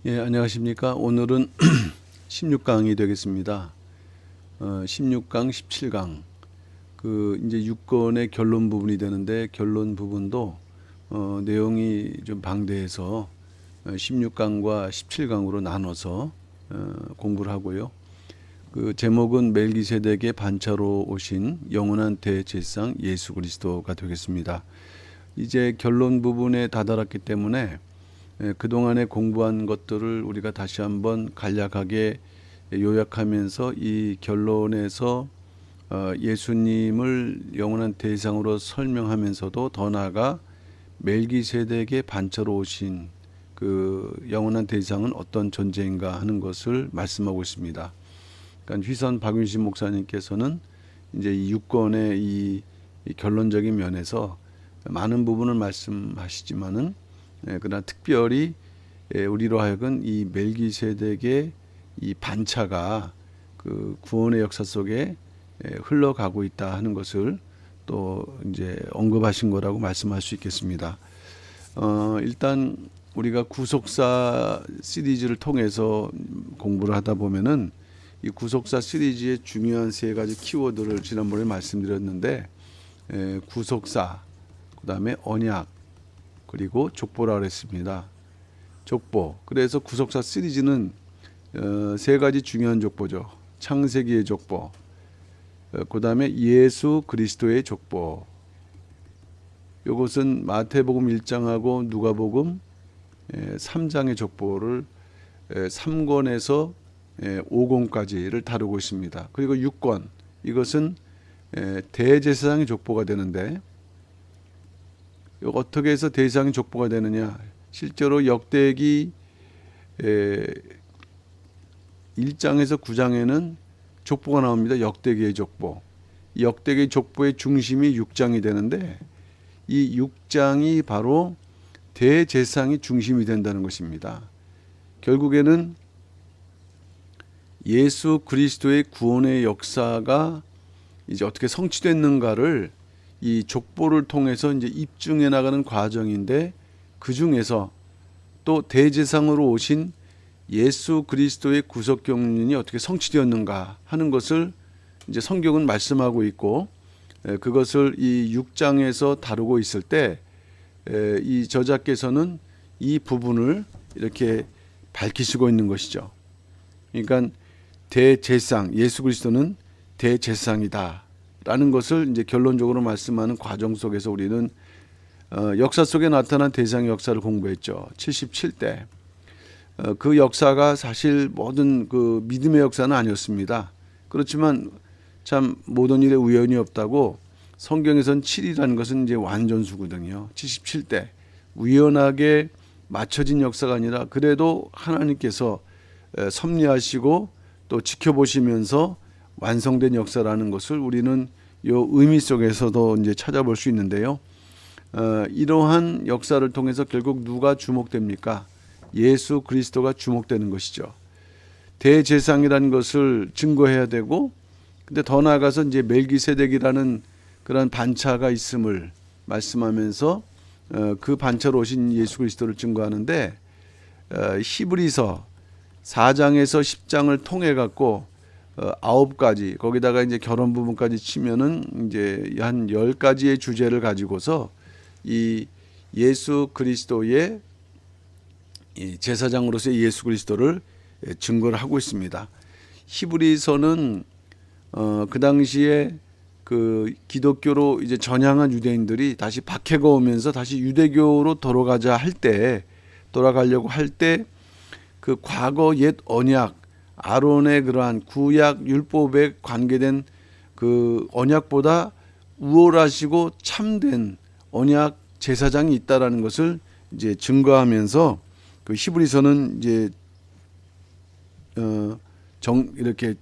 예, 안녕하십니까. 오늘은 16강이 되겠습니다. 16강, 17강. 이제 6권의 결론 부분이 되는데, 결론 부분도, 내용이 좀 방대해서 16강과 17강으로 나눠서 공부를 하고요. 제목은 멜기세덱의 반차로 오신 영원한 대제사장 예수 그리스도가 되겠습니다. 이제 결론 부분에 다다랐기 때문에 그동안에 공부한 것들을 우리가 다시 한번 간략하게 요약하면서 이 결론에서 예수님을 영원한 대상으로 설명하면서도 더 나아가 멜기세덱의 반차로 오신 그 영원한 대상은 어떤 존재인가 하는 것을 말씀하고 있습니다. 그러니까 휘선 박윤신 목사님께서는 이제 이 6권의 이 결론적인 면에서 많은 부분을 말씀하시지만은 그러나 특별히 우리로 하여금 이 멜기세덱의 이 반차가 그 구원의 역사 속에 흘러가고 있다 하는 것을 또 이제 언급하신 거라고 말씀할 수 있겠습니다. 일단 우리가 구속사 시리즈를 통해서 공부를 하다 보면은 이 구속사 시리즈의 중요한 세 가지 키워드를 지난번에 말씀드렸는데, 구속사, 그다음에 언약, 그리고 족보라 그랬습니다. 족보. 그래서 구속사 시리즈는 세 가지 중요한 족보죠. 창세기의 족보, 그다음에 예수 그리스도의 족보. 이것은 마태복음 1장하고 누가복음 3장의 족보를 3권에서 5권까지를 다루고 있습니다. 그리고 6권, 이것은 대제사장의 족보가 되는데, 어떻게 해서 대제사장의 족보가 되느냐? 실제로 역대기 1장에서 9장에는 족보가 나옵니다. 역대기의 족보. 역대기의 족보의 중심이 6장이 되는데, 이 6장이 바로 대제사장이 중심이 된다는 것입니다. 결국에는 예수 그리스도의 구원의 역사가 이제 어떻게 성취됐는가를 이 족보를 통해서 이제 입증해 나가는 과정인데, 그 중에서 또 대제사장으로 오신 예수 그리스도의 구속 경륜이 어떻게 성취되었는가 하는 것을 이제 성경은 말씀하고 있고, 그것을 이 6장에서 다루고 있을 때 이 저자께서는 이 부분을 이렇게 밝히시고 있는 것이죠. 그러니까 대제사장, 예수 그리스도는 대제사장이다 라는 것을 이제 결론적으로 말씀하는 과정 속에서 우리는 역사 속에 나타난 대제사장의 역사를 공부했죠. 77대. 그 역사가 사실 모든 그 믿음의 역사는 아니었습니다. 그렇지만 참 모든 일에 우연이 없다고 성경에선 7이라는 것은 이제 완전수거든요. 77대. 우연하게 맞춰진 역사가 아니라 그래도 하나님께서 섭리하시고 또 지켜보시면서 완성된 역사라는 것을 우리는 이 의미 속에서도 이제 찾아볼 수 있는데요. 이러한 역사를 통해서 결국 누가 주목됩니까? 예수 그리스도가 주목되는 것이죠. 대제사장이라는 것을 증거해야 되고, 근데 더 나아가서 이제 멜기세덱이라는 그런 반차가 있음을 말씀하면서 그 반차로 오신 예수 그리스도를 증거하는데, 히브리서 4장에서 10장을 통해 갖고 9가지, 거기다가 이제 결혼 부분까지 치면은 이제 한 10가지의 주제를 가지고서 이 예수 그리스도의 이 제사장으로서의 예수 그리스도를 증거를 하고 있습니다. 히브리서는 그 당시에 그 기독교로 이제 전향한 유대인들이 다시 박해가 오면서 다시 유대교로 돌아가려고 할 때 그 과거 옛 언약, 아론의 그러한 구약 율법에 관계된 그 언약보다 우월하시고 참된 언약 제사장이 있다라는 것을 이제 증거하면서 그 히브리서는 이제 이렇게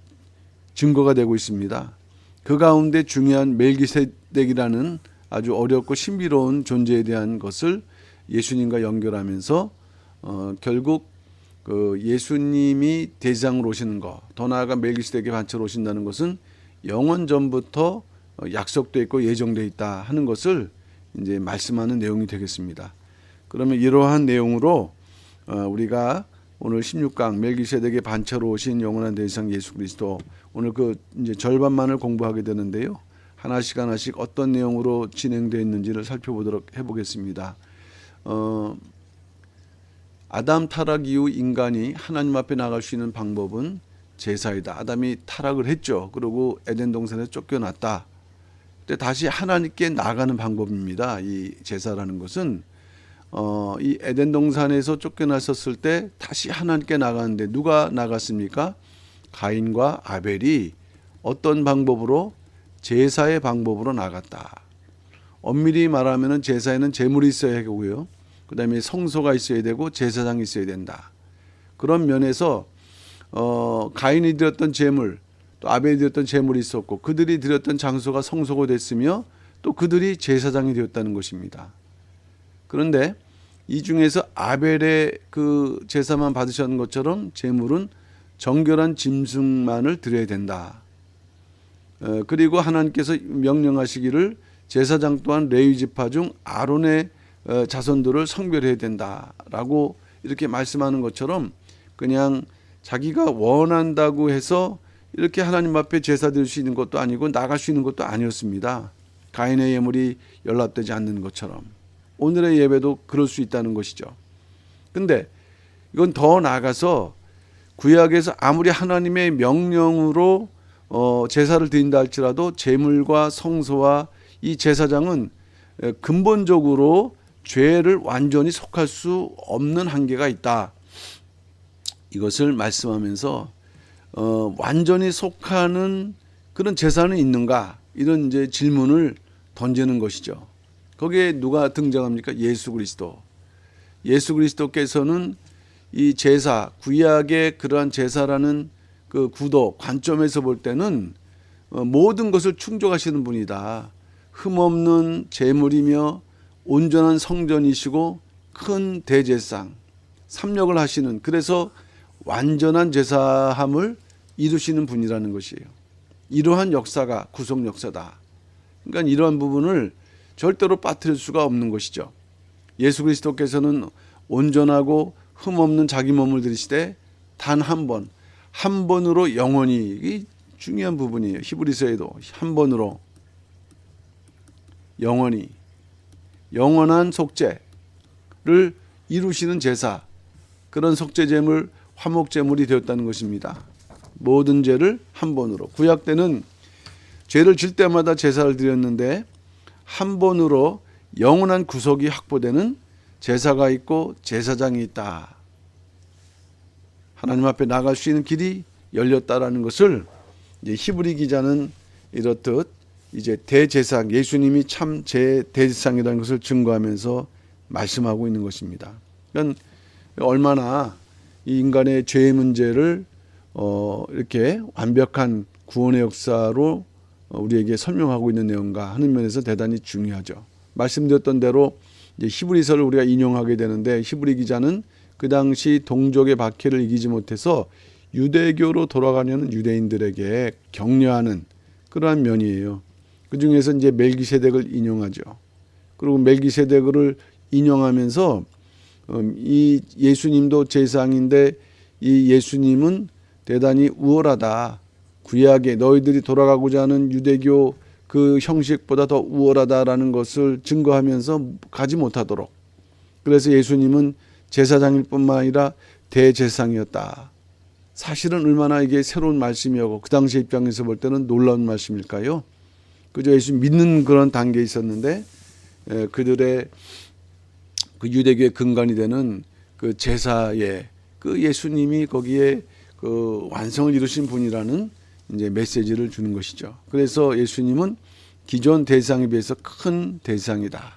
증거가 되고 있습니다. 그 가운데 중요한 멜기세덱이라는 아주 어렵고 신비로운 존재에 대한 것을 예수님과 연결하면서 결국 그 예수님이 대제사장으로 오시는 것, 더 나아가 멜기세덱의 반차로 오신다는 것은 영원 전부터 약속되어 있고 예정되어 있다 하는 것을 이제 말씀하는 내용이 되겠습니다. 그러면 이러한 내용으로 우리가 오늘 16강 멜기세덱의 반차로 오신 영원한 대상 예수 그리스도, 오늘 그 이제 절반만을 공부하게 되는데요. 하나씩 하나씩 어떤 내용으로 진행되어 있는지를 살펴보도록 해보겠습니다. 아담 타락 이후 인간이 하나님 앞에 나갈 수 있는 방법은 제사이다. 아담이 타락을 했죠. 그리고 에덴 동산에서 쫓겨났다. 근데 다시 하나님께 나가는 방법입니다. 이 제사라는 것은 이 에덴 동산에서 쫓겨났었을 때 다시 하나님께 나가는데 누가 나갔습니까? 가인과 아벨이 어떤 방법으로? 제사의 방법으로 나갔다. 엄밀히 말하면 제사에는 제물이 있어야 하고요. 그 다음에 성소가 있어야 되고 제사장이 있어야 된다. 그런 면에서 가인이 드렸던 제물, 또 아벨이 드렸던 제물이 있었고 그들이 드렸던 장소가 성소가 됐으며 또 그들이 제사장이 되었다는 것입니다. 그런데 이 중에서 아벨의 그 제사만 받으셨는 것처럼 제물은 정결한 짐승만을 드려야 된다. 그리고 하나님께서 명령하시기를 제사장 또한 레위 지파 중 아론의 자손들을 성별해야 된다라고 이렇게 말씀하는 것처럼 그냥 자기가 원한다고 해서 이렇게 하나님 앞에 제사 드릴 수 있는 것도 아니고 나갈 수 있는 것도 아니었습니다. 가인의 예물이 연락되지 않는 것처럼 오늘의 예배도 그럴 수 있다는 것이죠. 근데 이건 더 나아가서 구약에서 아무리 하나님의 명령으로 제사를 드린다 할지라도 제물과 성소와 이 제사장은 근본적으로 죄를 완전히 속할 수 없는 한계가 있다. 이것을 말씀하면서 완전히 속하는 그런 제사는 있는가? 이런 이제 질문을 던지는 것이죠. 거기에 누가 등장합니까? 예수 그리스도. 예수 그리스도께서는 이 제사, 구약의 그러한 제사라는 그 구도, 관점에서 볼 때는 모든 것을 충족하시는 분이다. 흠없는 제물이며 온전한 성전이시고 큰 대제상, 삼력을 하시는, 그래서 완전한 제사함을 이루시는 분이라는 것이에요. 이러한 역사가 구속 역사다. 그러니까 이러한 부분을 절대로 빠뜨릴 수가 없는 것이죠. 예수 그리스도께서는 온전하고 흠없는 자기 몸을 들이시되 단 한 번으로 영원히, 이게 중요한 부분이에요. 히브리서에도 한 번으로 영원히 영원한 속죄를 이루시는 제사, 그런 속죄제물, 화목제물이 되었다는 것입니다. 모든 죄를 한 번으로. 구약 때는 죄를 질 때마다 제사를 드렸는데 한 번으로 영원한 구속이 확보되는 제사가 있고 제사장이 있다. 하나님 앞에 나갈 수 있는 길이 열렸다라는 것을 이제 히브리 기자는 이렇듯 이제 대제사장, 예수님이 참 대제사장이라는 것을 증거하면서 말씀하고 있는 것입니다. 그러니까 얼마나 이 인간의 죄의 문제를 이렇게 완벽한 구원의 역사로 우리에게 설명하고 있는 내용인가 하는 면에서 대단히 중요하죠. 말씀드렸던 대로 이제 히브리서를 우리가 인용하게 되는데 히브리 기자는 그 당시 동족의 박해를 이기지 못해서 유대교로 돌아가려는 유대인들에게 격려하는 그러한 면이에요. 그 중에서 이제 멜기세덱을 인용하죠. 그리고 멜기세덱을 인용하면서 이 예수님도 제사장인데 이 예수님은 대단히 우월하다. 구약에 너희들이 돌아가고자 하는 유대교 그 형식보다 더 우월하다라는 것을 증거하면서 가지 못하도록. 그래서 예수님은 제사장일 뿐만 아니라 대제사장이었다. 사실은 얼마나 이게 새로운 말씀이었고 그 당시 입장에서 볼 때는 놀라운 말씀일까요? 그저 예수 믿는 그런 단계에 있었는데 그들의 그 유대교의 근간이 되는 그 제사에 그 예수님이 거기에 그 완성을 이루신 분이라는 이제 메시지를 주는 것이죠. 그래서 예수님은 기존 대상에 비해서 큰 대상이다.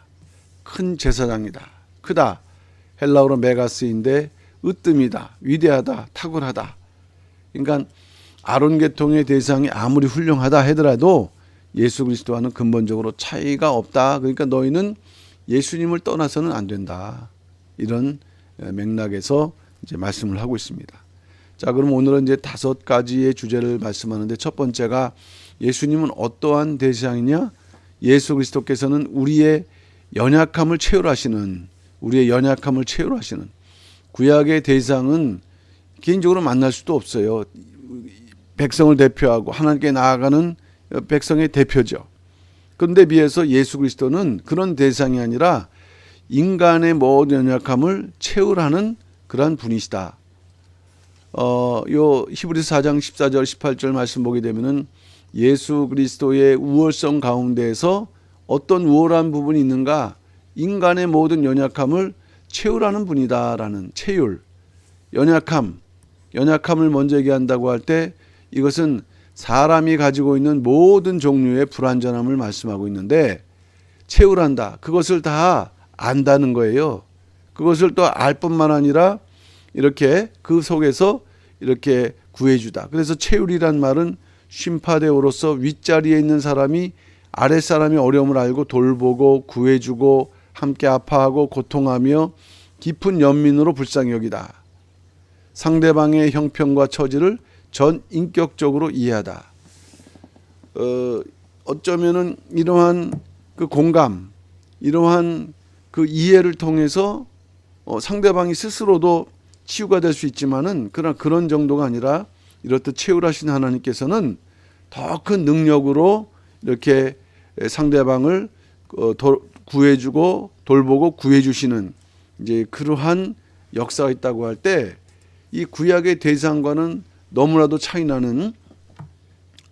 큰 제사장이다. 크다. 헬라어로 메가스인데 으뜸이다. 위대하다. 탁월하다. 그러니까 아론 계통의 대상이 아무리 훌륭하다 하더라도 예수 그리스도와는 근본적으로 차이가 없다. 그러니까 너희는 예수님을 떠나서는 안 된다. 이런 맥락에서 이제 말씀을 하고 있습니다. 자, 그럼 오늘은 이제 5가지의 주제를 말씀하는데 첫 번째가 예수님은 어떠한 대상이냐? 예수 그리스도께서는 우리의 연약함을 채울하시는 구약의 대상은 개인적으로 만날 수도 없어요. 백성을 대표하고 하나님께 나아가는 백성의 대표죠. 그런데 비해서 예수 그리스도는 그런 대상이 아니라 인간의 모든 연약함을 채우라는 그러한 분이시다. 요 히브리서 4장 14절 18절 말씀 보게 되면은 예수 그리스도의 우월성 가운데에서 어떤 우월한 부분이 있는가? 인간의 모든 연약함을 채우라는 분이다라는 채율, 연약함을 먼저 얘기한다고 할 때 이것은 사람이 가지고 있는 모든 종류의 불완전함을 말씀하고 있는데 채우란다. 그것을 다 안다는 거예요. 그것을 또 알 뿐만 아니라 이렇게 그 속에서 이렇게 구해주다. 그래서 채율이란 말은 쉼파대오로서 윗자리에 있는 사람이 아랫사람의 어려움을 알고 돌보고 구해주고 함께 아파하고 고통하며 깊은 연민으로 불쌍히 여기다. 상대방의 형편과 처지를 전 인격적으로 이해하다. 어쩌면은 이러한 그 공감, 이러한 그 이해를 통해서 상대방이 스스로도 치유가 될 수 있지만은 그러나 그런 정도가 아니라 이렇듯 채울하신 하나님께서는 더 큰 능력으로 이렇게 상대방을 구해주고 돌보고 구해주시는 이제 그러한 역사가 있다고 할 때 이 구약의 대상과는 너무나도 차이나는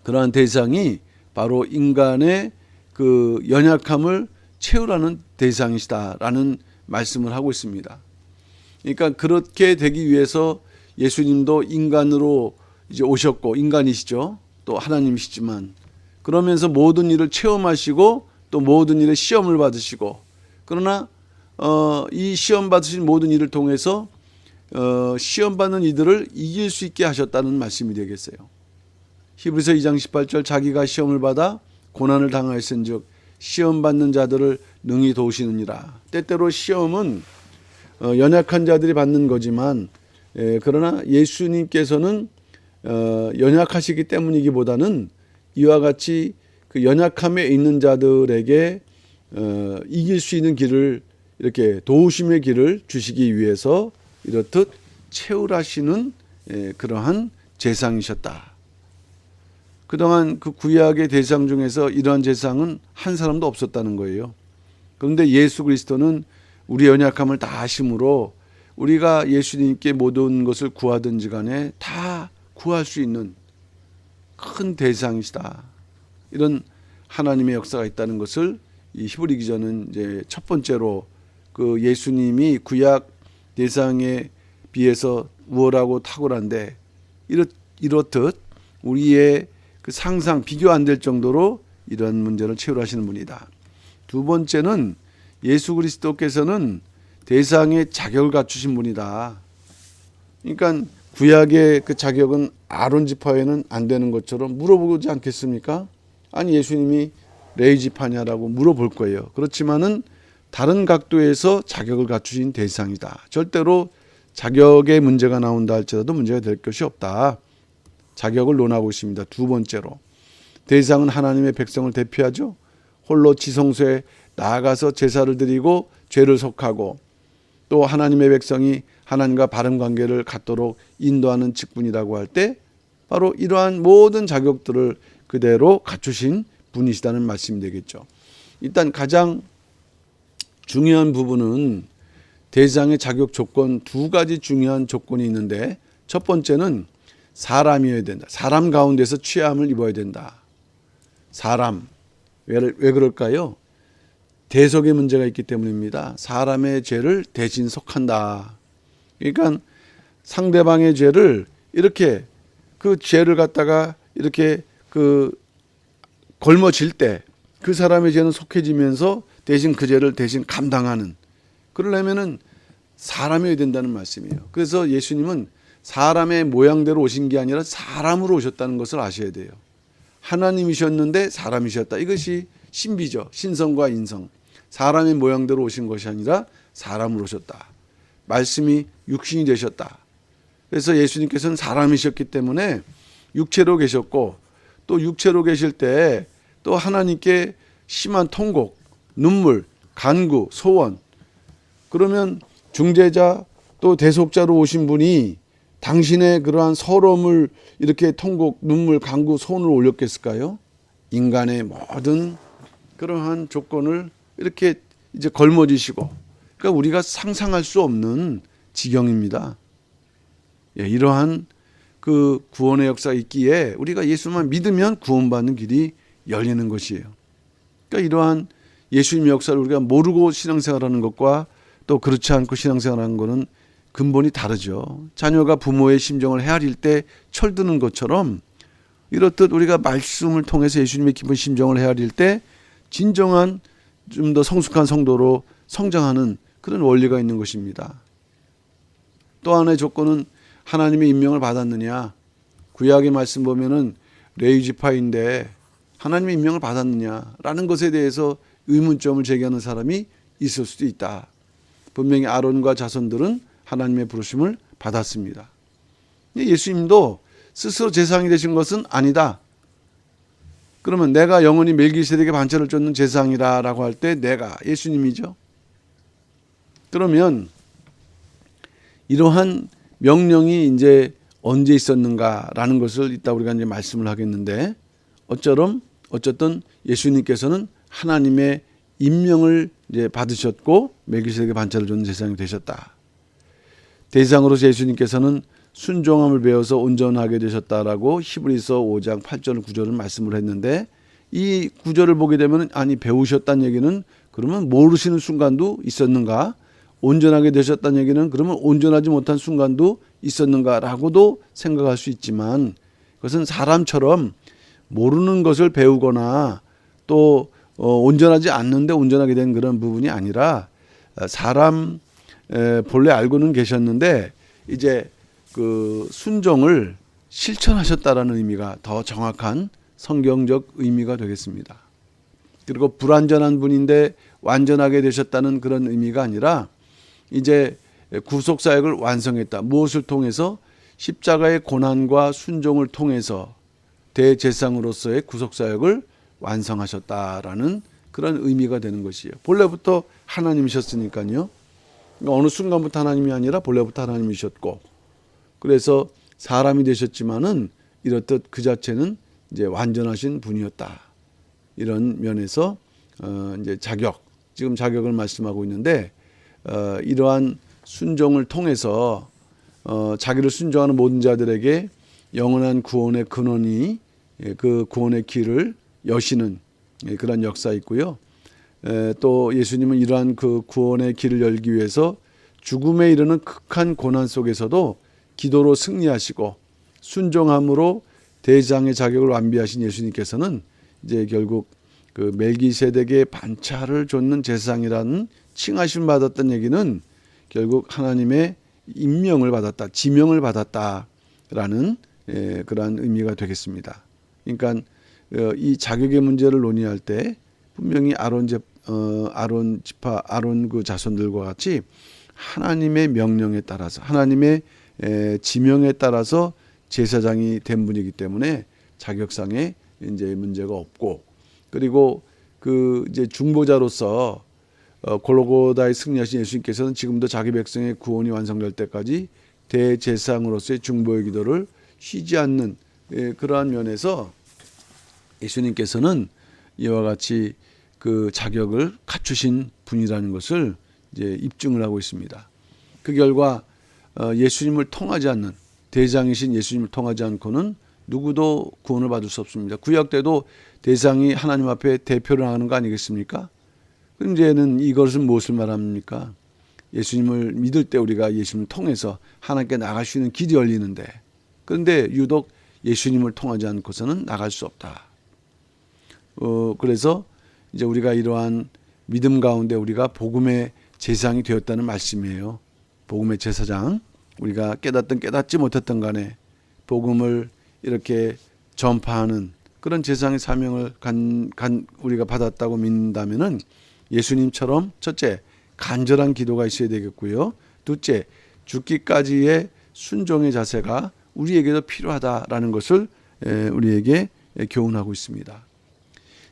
그러한 대상이 바로 인간의 그 연약함을 채우라는 대상이시다라는 말씀을 하고 있습니다. 그러니까 그렇게 되기 위해서 예수님도 인간으로 이제 오셨고 인간이시죠. 또 하나님이시지만 그러면서 모든 일을 체험하시고 또 모든 일에 시험을 받으시고 그러나 이 시험 받으신 모든 일을 통해서 시험 받는 이들을 이길 수 있게 하셨다는 말씀이 되겠어요. 히브리서 2장 18절 자기가 시험을 받아 고난을 당하였은즉 시험 받는 자들을 능히 도우시느니라. 때때로 시험은 연약한 자들이 받는 거지만 그러나 예수님께서는 연약하시기 때문이기보다는 이와 같이 그 연약함에 있는 자들에게 이길 수 있는 길을 이렇게 도우심의 길을 주시기 위해서 이렇듯 채울하시는 그러한 제상이셨다. 그동안 그 구약의 대상 중에서 이러한 제상은 한 사람도 없었다는 거예요. 그런데 예수 그리스도는 우리 연약함을 다 아심으로 우리가 예수님께 모든 것을 구하든지 간에 다 구할 수 있는 큰 대상이시다. 이런 하나님의 역사가 있다는 것을 이 히브리 기자는 이제 첫 번째로 그 예수님이 구약 대상에 비해서 우월하고 탁월한데 이렇듯 우리의 그 상상 비교 안 될 정도로 이런 문제를 채울하시는 분이다. 두 번째는 예수 그리스도께서는 대상의 자격을 갖추신 분이다. 그러니까 구약의 그 자격은 아론 지파에는 안 되는 것처럼 물어보지 않겠습니까? 아니 예수님이 레위 지파냐라고 물어볼 거예요. 그렇지만은 다른 각도에서 자격을 갖추신 대상이다. 절대로 자격의 문제가 나온다 할지라도 문제가 될 것이 없다. 자격을 논하고 있습니다. 두 번째로 대상은 하나님의 백성을 대표하죠. 홀로 지성소에 나아가서 제사를 드리고 죄를 속하고 또 하나님의 백성이 하나님과 바른 관계를 갖도록 인도하는 직분이라고 할 때 바로 이러한 모든 자격들을 그대로 갖추신 분이시다는 말씀이 되겠죠. 일단 가장 중요한 부분은 대상의 자격 조건 두 가지 중요한 조건이 있는데 첫 번째는 사람이어야 된다. 사람 가운데서 취함을 입어야 된다. 사람. 왜 그럴까요? 대속의 문제가 있기 때문입니다. 사람의 죄를 대신 속한다. 그러니까 상대방의 죄를 이렇게 그 죄를 갖다가 이렇게 그 걸머질 때 그 사람의 죄는 속해지면서 대신 그 죄를 대신 감당하는 그러려면은 사람이어야 된다는 말씀이에요. 그래서 예수님은 사람의 모양대로 오신 게 아니라 사람으로 오셨다는 것을 아셔야 돼요. 하나님이셨는데 사람이셨다. 이것이 신비죠. 신성과 인성. 사람의 모양대로 오신 것이 아니라 사람으로 오셨다. 말씀이 육신이 되셨다. 그래서 예수님께서는 사람이셨기 때문에 육체로 계셨고 또 육체로 계실 때 또 하나님께 심한 통곡, 눈물, 간구, 소원 그러면 중재자 또 대속자로 오신 분이 당신의 그러한 서러움을 이렇게 통곡, 눈물, 간구, 손을 올렸겠을까요? 인간의 모든 그러한 조건을 이렇게 이제 걸머지시고, 그러니까 우리가 상상할 수 없는 지경입니다. 예, 이러한 그 구원의 역사가 있기에 우리가 예수만 믿으면 구원받는 길이 열리는 것이에요. 그러니까 이러한 예수님의 역사를 우리가 모르고 신앙생활하는 것과 또 그렇지 않고 신앙생활하는 것은 근본이 다르죠. 자녀가 부모의 심정을 헤아릴 때 철드는 것처럼 이렇듯 우리가 말씀을 통해서 예수님의 깊은 심정을 헤아릴 때 진정한 좀 더 성숙한 성도로 성장하는 그런 원리가 있는 것입니다. 또 하나의 조건은 하나님의 임명을 받았느냐. 구약의 말씀 보면은 레위지파인데 하나님의 임명을 받았느냐라는 것에 대해서 의문점을 제기하는 사람이 있을 수도 있다. 분명히 아론과 자손들은 하나님의 부르심을 받았습니다. 예수님도 스스로 제사장이 되신 것은 아니다. 그러면 내가 영원히 멜기세덱의 반차를 쫓는 제사장이라고 할 때 내가 예수님이죠. 그러면 이러한 명령이 이제 언제 있었는가라는 것을 이따 우리가 이제 말씀을 하겠는데, 어쨌든 예수님께서는 하나님의 임명을 이제 받으셨고 멜기세덱의 반차를 쫓는 제사장이 되셨다. 대상으로서 예수님께서는 순종함을 배워서 온전하게 되셨다라고 히브리서 5장 8절 9절을 말씀을 했는데, 이 구절을 보게 되면 아니 배우셨다는 얘기는 그러면 모르시는 순간도 있었는가? 온전하게 되셨다는 얘기는 그러면 온전하지 못한 순간도 있었는가라고도 생각할 수 있지만, 그것은 사람처럼 모르는 것을 배우거나 또 온전하지 않는데 온전하게 된 그런 부분이 아니라, 사람 본래 알고는 계셨는데 이제 그 순종을 실천하셨다라는 의미가 더 정확한 성경적 의미가 되겠습니다. 그리고 불완전한 분인데 완전하게 되셨다는 그런 의미가 아니라 이제 구속 사역을 완성했다. 무엇을 통해서? 십자가의 고난과 순종을 통해서 대제사장으로서의 구속 사역을 완성하셨다라는 그런 의미가 되는 것이에요. 본래부터 하나님이셨으니까요. 어느 순간부터 하나님이 아니라 본래부터 하나님이셨고, 그래서 사람이 되셨지만은 이렇듯 그 자체는 이제 완전하신 분이었다. 이런 면에서 이제 지금 자격을 말씀하고 있는데, 이러한 순종을 통해서 자기를 순종하는 모든 자들에게 영원한 구원의 근원이 그 구원의 길을 여시는 그런 역사 있고요. 또 예수님은 이러한 그 구원의 길을 열기 위해서 죽음에 이르는 극한 고난 속에서도 기도로 승리하시고 순종함으로 대장의 자격을 완비하신 예수님께서는 이제 결국 그 멜기세덱의 반차를 쫓는 제사장이라는 칭하심 받았던 얘기는 결국 하나님의 임명을 받았다, 지명을 받았다라는 그러한 의미가 되겠습니다. 그러니까 이 자격의 문제를 논의할 때 분명히 아론 지파, 아론 그 자손들과 같이 하나님의 명령에 따라서, 하나님의 지명에 따라서 제사장이 된 분이기 때문에 자격상에 이제 문제가 없고, 그리고 그 이제 중보자로서 골고다에 승리하신 예수님께서는 지금도 자기 백성의 구원이 완성될 때까지 대제사장으로서의 중보의 기도를 쉬지 않는 그러한 면에서 예수님께서는 이와 같이 그 자격을 갖추신 분이라는 것을 이제 입증을 하고 있습니다. 그 결과 예수님을 통하지 않는, 대장이신 예수님을 통하지 않고는 누구도 구원을 받을 수 없습니다. 구약 때도 대장이 하나님 앞에 대표를 하는 거 아니겠습니까? 그럼 이제는 이것은 무엇을 말합니까? 예수님을 믿을 때 우리가 예수님을 통해서 하나님께 나갈 수 있는 길이 열리는데, 그런데 유독 예수님을 통하지 않고서는 나갈 수 없다. 그래서 이제 우리가 이러한 믿음 가운데 우리가 복음의 제사장이 되었다는 말씀이에요. 복음의 제사장, 우리가 깨닫든 깨닫지 못했던 간에 복음을 이렇게 전파하는 그런 제사장의 사명을 우리가 받았다고 믿는다면은 예수님처럼 첫째, 간절한 기도가 있어야 되겠고요. 둘째, 죽기까지의 순종의 자세가 우리에게도 필요하다라는 것을 우리에게 교훈하고 있습니다.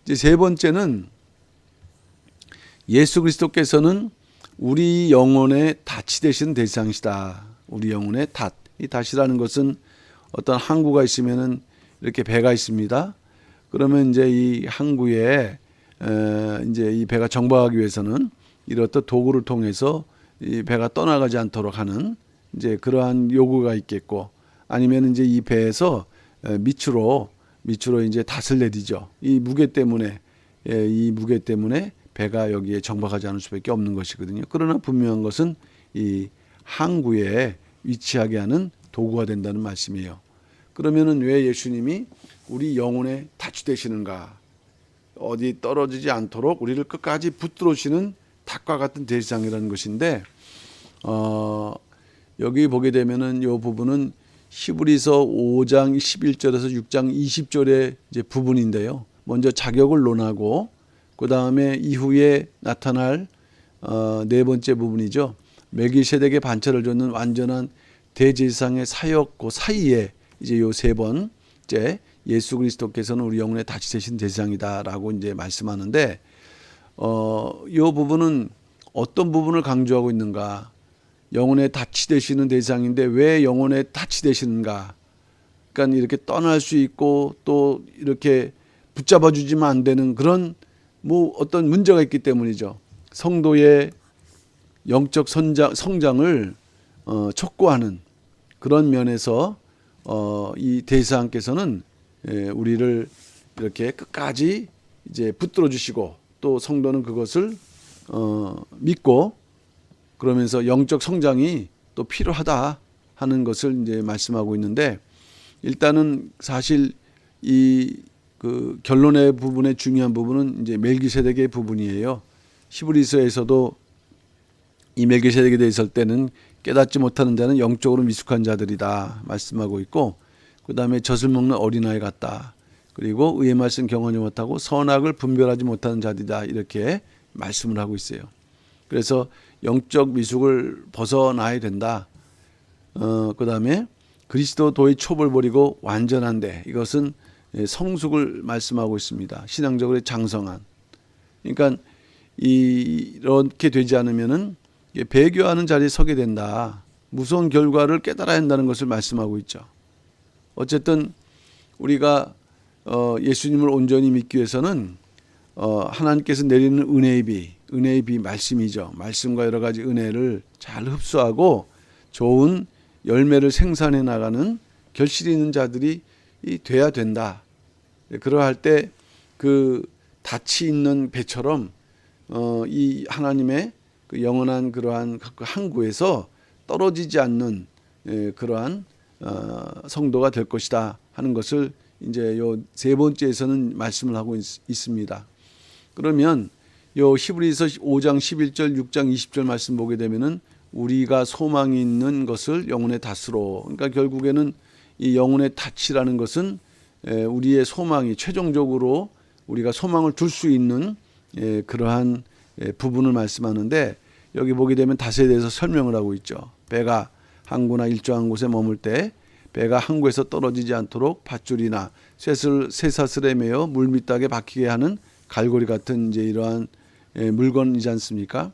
이제 세 번째는 예수 그리스도께서는 우리 영혼의 닻이 되신 대상이시다. 우리 영혼의 닻. 이 다시라는 것은 어떤 항구가 있으면은 이렇게 배가 있습니다. 그러면 이제 이 항구에 이제 이 배가 정박하기 위해서는 이렇듯 도구를 통해서 이 배가 떠나가지 않도록 하는 이제 그러한 요구가 있겠고, 아니면 이제 이 배에서 밑으로 이제 닷을 내리죠. 이 무게 때문에 배가 여기에 정박하지 않을 수밖에 없는 것이거든요. 그러나 분명한 것은 이 항구에 위치하게 하는 도구가 된다는 말씀이에요. 그러면은 왜 예수님이 우리 영혼에 닻이 되시는가? 어디 떨어지지 않도록 우리를 끝까지 붙들어주시는 닭과 같은 대상이라는 것인데, 여기 보게 되면은 이 부분은 히브리서 5장 11절에서 6장 20절의 이제 부분인데요. 먼저 자격을 논하고 그 다음에 이후에 나타날 네 번째 부분이죠. 멜기세덱의 반차를 줬는 완전한 대제사장의 사역 그 사이에 이제 요 세 번째 예수 그리스도께서는 우리 영혼에 닻이 되신 대상이다라고 이제 말씀하는데, 요 부분은 어떤 부분을 강조하고 있는가? 영혼에 닻이 되시는 대상인데 왜 영혼에 닻이 되시는가? 그러니까 이렇게 떠날 수 있고 또 이렇게 붙잡아 주지만 안 되는 그런 뭐 어떤 문제가 있기 때문이죠. 성도의 영적 성장을 촉구하는 그런 면에서 이 대사님께서는 우리를 이렇게 끝까지 이제 붙들어 주시고 또 성도는 그것을 믿고 그러면서 영적 성장이 또 필요하다 하는 것을 이제 말씀하고 있는데, 일단은 사실 이 그 결론의 부분의 중요한 부분은 이제 멜기세덱의 부분이에요. 히브리서에서도 이 멜기세덱에 대해 있을 때는 깨닫지 못하는 자는 영적으로 미숙한 자들이다 말씀하고 있고, 그 다음에 젖을 먹는 어린아이 같다. 그리고 의의 말씀 경험하지 못하고 선악을 분별하지 못하는 자들이다. 이렇게 말씀을 하고 있어요. 그래서 영적 미숙을 벗어나야 된다. 그 다음에 그리스도도의 촉을 버리고 완전한데, 이것은 성숙을 말씀하고 있습니다. 신앙적으로 장성한. 그러니까 이렇게 되지 않으면은 배교하는 자리에 서게 된다. 무서운 결과를 깨달아야 한다는 것을 말씀하고 있죠. 어쨌든 우리가 예수님을 온전히 믿기 위해서는 하나님께서 내리는 은혜의 비 말씀이죠. 말씀과 여러 가지 은혜를 잘 흡수하고 좋은 열매를 생산해 나가는 결실이 있는 자들이 돼야 된다. 그러할 때 그 닻이 있는 배처럼 이 하나님의 그 영원한 그러한 항구에서 떨어지지 않는 그러한 성도가 될 것이다 하는 것을 이제 요 세 번째에서는 말씀을 하고 있습니다. 그러면 요 히브리서 5장 11절, 6장 20절 말씀 보게 되면은 우리가 소망이 있는 것을 영혼의 닷으로, 그러니까 결국에는 이 영혼의 닻이라는 것은 우리의 소망이 최종적으로 우리가 소망을 둘 수 있는 그러한 부분을 말씀하는데, 여기 보게 되면 닷에 대해서 설명을 하고 있죠. 배가 항구나 일정한 곳에 머물 때 배가 항구에서 떨어지지 않도록 밧줄이나 쇠사슬에 매어 물밑닥에 박히게 하는 갈고리 같은 이제 이러한 물건이지 않습니까?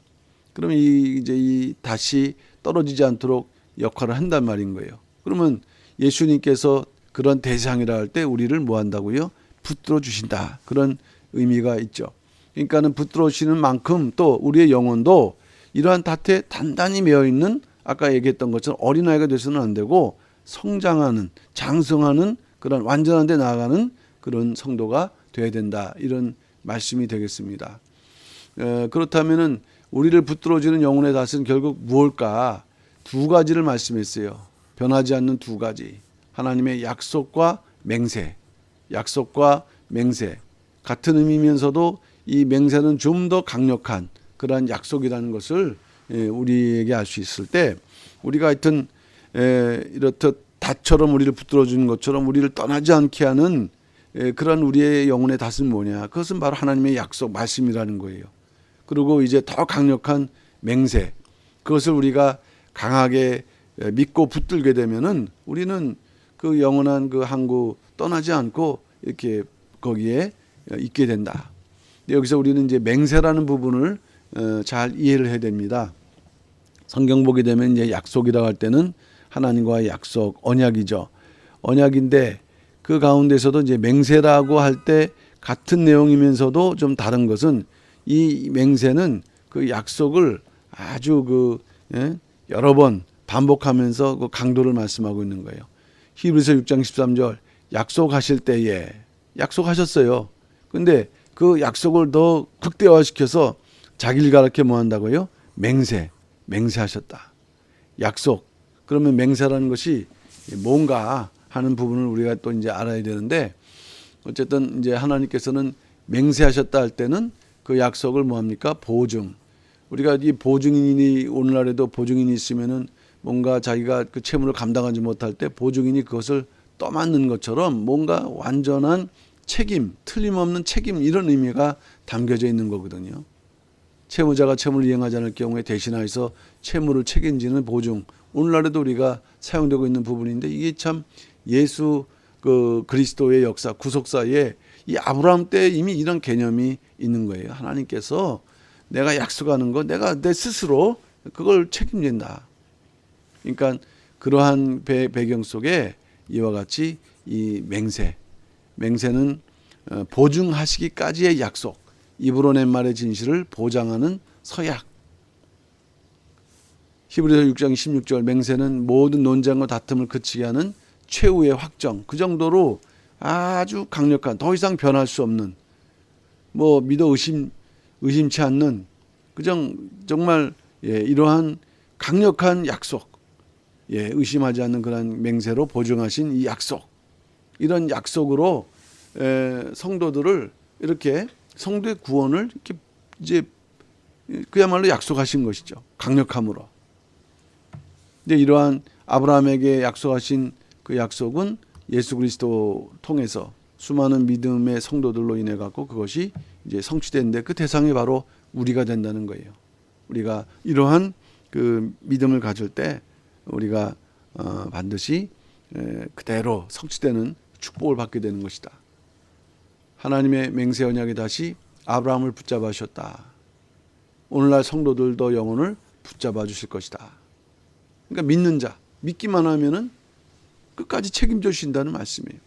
그러면 이제 이 닷이 떨어지지 않도록 역할을 한단 말인 거예요. 그러면 예수님께서 그런 대상이라 할 때 우리를 뭐 한다고요? 붙들어 주신다. 그런 의미가 있죠. 그러니까는 붙들어 주시는 만큼 또 우리의 영혼도 이러한 닷에 단단히 매어 있는, 아까 얘기했던 것처럼 어린아이가 돼서는 안 되고 성장하는, 장성하는 그런 완전한 데 나아가는 그런 성도가 돼야 된다. 이런 말씀이 되겠습니다. 그렇다면은 우리를 붙들어주는 영혼의 닷은 결국 무엇일까? 두 가지를 말씀했어요. 변하지 않는 두 가지. 하나님의 약속과 맹세. 약속과 맹세. 같은 의미면서도 이 맹세는 좀 더 강력한 그러한 약속이라는 것을 우리에게 알 수 있을 때, 우리가 하여튼 이렇듯 닷처럼 우리를 붙들어주는 것처럼 우리를 떠나지 않게 하는 그런 우리의 영혼의 닷은 뭐냐? 그것은 바로 하나님의 약속, 말씀이라는 거예요. 그리고 이제 더 강력한 맹세, 그것을 우리가 강하게 믿고 붙들게 되면은 우리는 그 영원한 그 항구 떠나지 않고 이렇게 거기에 있게 된다. 근데 여기서 우리는 이제 맹세라는 부분을 잘 이해를 해야 됩니다. 성경 보게 되면 이제 약속이라고 할 때는 하나님과의 약속, 언약이죠. 언약인데 그 가운데서도 이제 맹세라고 할 때 같은 내용이면서도 좀 다른 것은 이 맹세는 그 약속을 아주 여러 번 반복하면서 그 강도를 말씀하고 있는 거예요. 히브리서 6장 13절 약속하실 때에 약속하셨어요. 근데 그 약속을 더 극대화시켜서 자기를 가르쳐 뭐 한다고요? 맹세하셨다. 약속. 그러면 맹세라는 것이 뭔가 하는 부분을 우리가 또 이제 알아야 되는데 어쨌든 이제 하나님께서는 맹세하셨다 할 때는 그 약속을 뭐 합니까? 보증. 우리가 이 보증인이 오늘날에도 보증인이 있으면은 뭔가 자기가 그 채무를 감당하지 못할 때 보증인이 그것을 떠맡는 것처럼 뭔가 완전한 책임, 틀림없는 책임 이런 의미가 담겨져 있는 거거든요. 채무자가 채무를 이행하지 않을 경우에 대신하여서 채무를 책임지는 보증. 오늘날에도 우리가 사용되고 있는 부분인데 이게 참 예수 그리스도의 역사, 구속사에 이 아브라함 때 이미 이런 개념이 있는 거예요. 하나님께서 내가 약속하는 거 내가 내 스스로 그걸 책임진다. 그러니까 그러한 배경 속에 이와 같이 이 맹세는 보증하시기까지의 약속, 입으로 낸 말의 진실을 보장하는 서약. 히브리서 6장 16절 맹세는 모든 논쟁과 다툼을 그치게 하는 최후의 확정. 그 정도로 아주 강력한, 더 이상 변할 수 없는, 뭐 믿어 의심치 않는, 정말 이러한 강력한 약속, 의심하지 않는 그런 맹세로 보증하신 이 약속, 이런 약속으로 성도들을 이렇게 성도의 구원을 이렇게 이제 그야말로 약속하신 것이죠. 강력함으로. 근데 이러한 아브라함에게 약속하신 그 약속은 예수 그리스도 통해서 수많은 믿음의 성도들로 인해 갖고 그것이 이제 성취되는데 그 대상이 바로 우리가 된다는 거예요. 우리가 이러한 그 믿음을 가질 때 우리가 반드시 그대로 성취되는 축복을 받게 되는 것이다. 하나님의 맹세 언약이 다시 아브라함을 붙잡아 주셨다. 오늘날 성도들도 영혼을 붙잡아 주실 것이다. 그러니까 믿는 자, 믿기만 하면은 끝까지 책임져 주신다는 말씀이에요.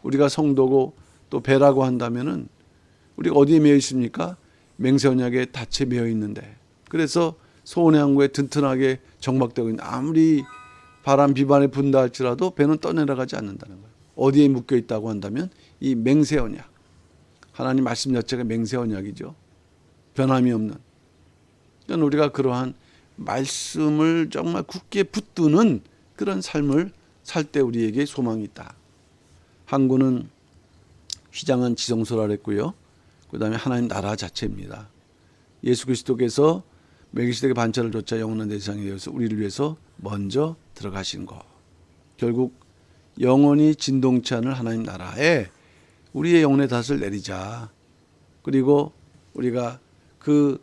우리가 성도고 또 배라고 한다면은 우리가 어디에 매여 있습니까? 맹세 언약에 닻에 매여 있는데, 그래서 소원의 항구에 튼튼하게 정박되고 있는, 아무리 바람 비반에 분다 할지라도 배는 떠내려가지 않는다는 거예요. 어디에 묶여 있다고 한다면 이 맹세 언약, 하나님 말씀 자체가 맹세 언약이죠. 변함이 없는. 그러니까 우리가 그러한 말씀을 정말 굳게 붙드는 그런 삶을 살 때 우리에게 소망이 있다. 항구는 휘장한 지성소라 그랬고요. 그 다음에 하나님 나라 자체입니다. 예수 그리스도께서 멜기세덱의 반차를 좇아 영원한 대상에 되어서 우리를 위해서 먼저 들어가신 것. 결국 영원히 진동치 않을 하나님 나라에 우리의 영혼의 닷을 내리자. 그리고 우리가 그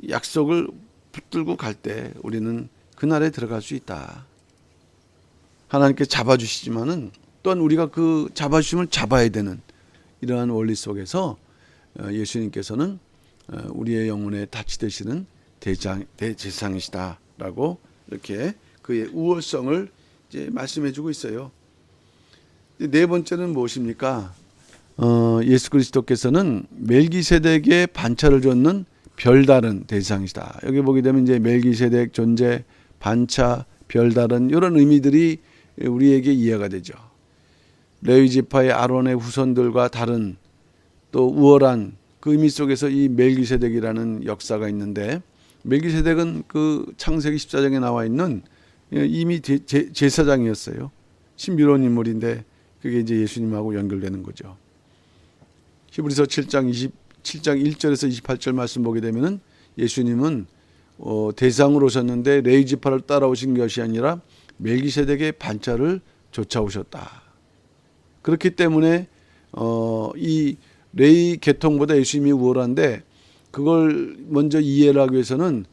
약속을 붙들고 갈 때 우리는 그날에 들어갈 수 있다. 하나님께 잡아주시지만은 또한 우리가 그 잡아주심을 잡아야 되는 이러한 원리 속에서 예수님께서는 우리의 영혼의 닻이 되시는 대제사장이시다라고 이렇게 그의 우월성을 이제 말씀해주고 있어요. 네 번째는 무엇입니까? 예수 그리스도께서는 멜기세덱의 반차를 좇는 별다른 대상이시다. 여기 보게 되면 이제 멜기세덱 존재, 반차, 별다른 이런 의미들이 우리에게 이해가 되죠. 레위 지파의 아론의 후손들과 다른 또 우월한 그 의미 속에서 이 멜기세덱이라는 역사가 있는데, 멜기세덱은 그 창세기 14장에 나와 있는 이미 제사장이었어요. 신비로운 인물인데 그게 이제 예수님하고 연결되는 거죠. 히브리서 7장 1절에서 28절 말씀 보게 되면은 예수님은 대상으로 오셨는데 레위 지파를 따라오신 것이 아니라 멜기세덱의 반차를 좇아오셨다. 그렇기 때문에 이 레위 계통보다 예수님이 우월한데, 그걸 먼저 이해를 하기 위해서는